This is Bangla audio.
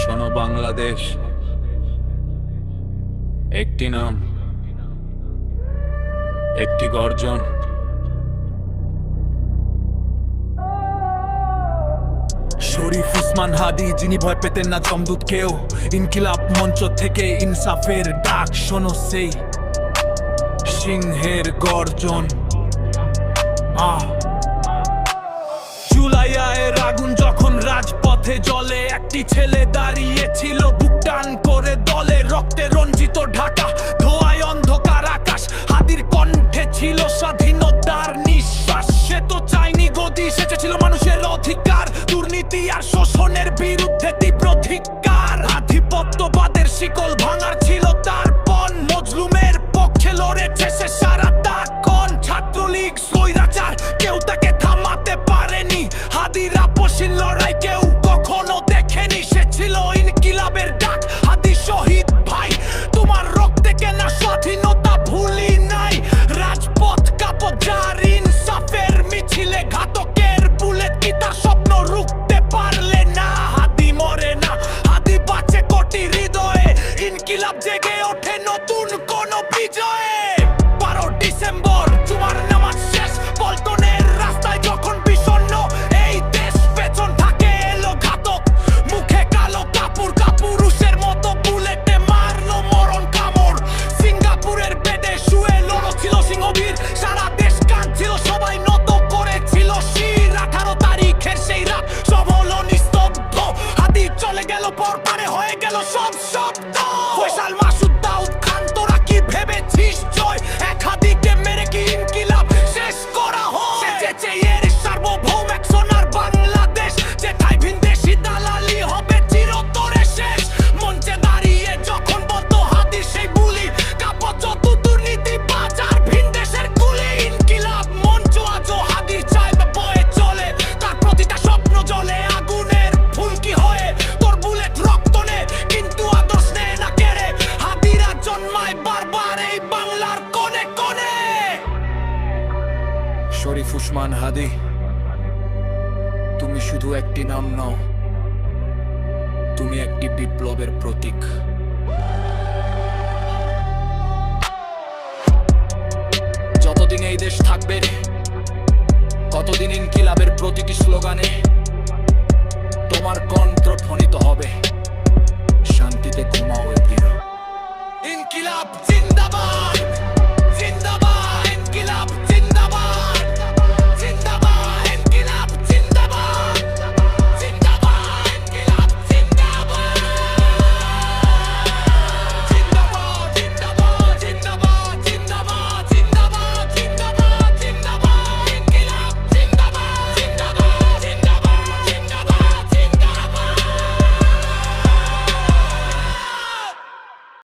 শোনো বাংলাদেশ, একটি নাম, একটি গর্জন। শরীফ উসমান হাদি, যিনি ভয় পেতেন না জমদূত কেউ। ইনকিলাব মঞ্চ থেকে ইনসাফের ডাক শোনো, সেই সিংহের গর্জন। জুলাইয়ের আগুন যখন রাজপথে জ্বলে, একটি ছেলে দাঁড়িয়েছিল বুক টান করে দলে। রক্তে রঞ্জিত ঢাকা, ধোঁয়ায় অন্ধকার আকাশ, হাদির কণ্ঠে ছিল স্বাধীনতার নিঃশ্বাস। সে তো চাইনি গদি, সেটা ছিল মানুষের অধিকার। দুর্নীতি আর শোষণের বিরুদ্ধে তীব্র ধিক্কার। আধিপত্যবাদের শিকল ভাঙার ছিল তার পণ। মজলুমের পক্ষে লড়েছে সে সারাটা ক্ষণ। ছাত্রলীগ স্বৈরাচার, কেউ তাকে থামাতে পারেনি। হাদির আপসীন লড়াই কেউ কখনো দেখেনি। সে ছিল ইনকিলাবের ডাক, হাদি শহীদ ভাই। তোমার রক্তে কেনা স্বাধীনতা ভুলি নাই। রাজপথ কাঁপো যার ইনসাফের মিছিলে, ঘাতকের বুলেট কি তার স্বপ্ন রুখতে পারলে না। হাদি মরে না, হাদি বাঁচে কোটি হৃদয়ে। ইনকিলাব জেগে ওঠে নতুন কোন বিজয়ে। 12 ডিসেম্বর জুমার নামাজ শেষ, পল্টনের রাস্তায় যখন বিষণ্ণ এই দেশ। পেছন থাকে এলো ঘাতক, মুখে কালো কাপড়। কাপুরুষের মতো বুলেটে মারলো মরণ কামড়। সিঙ্গাপুরের বেডে শুয়ে লড়ছিল সিংহবীর। সারা দেশ কাঁদছিল, সবাই নত করেছিল শির। 18 তারিখের সেই রাত সব হলো নিস্তব্ধ। হাদি চলে গেল, পর পারে হয়ে গেল সব শব্দ। ফয়সাল মাসুদ দাউদ খান, তোরা কি ভেবেছিস জয় এক হাদিকে মেরে কি ইনকিলাব শেষ করা হয়? সেচেছে এর সার্বভৌম এক সোনার বাংলাদেশ, যেটাই ভিনদেশি দালালি হবে চিরতরে শেষ। মঞ্চে দাঁড়িয়ে যখন বলতো হাদি সেই বুলি, কাঁপো যত দুর্নীতি বাজার ভিনদেশের কুলি। ইনকিলাব মঞ্চ আজও হাদির চায় বয়ে চলে, তার প্রতিটা স্বপ্ন জ্বলে আগুনের ফুলকি হয়ে। তোর বুলেট রক্ত নে, কিন্তু আদর্শ নে না কেড়ে। হাদিরা জন্মায় বারবার এই বাংলার কোণে কোণে। শরীফ উসমান হাদি, তুমি শুধু একটি নাম নও, তুমি একটি বিপ্লবের প্রতীক। যতদিন এই দেশ থাকবে, ততদিন ইনকিলাবের প্রতিটি স্লোগানে তোমার কণ্ঠ ধ্বনিত হবে। শান্তিতে ঘুমাও প্রিয়। ইনকিলাব জিন্দাবাদ।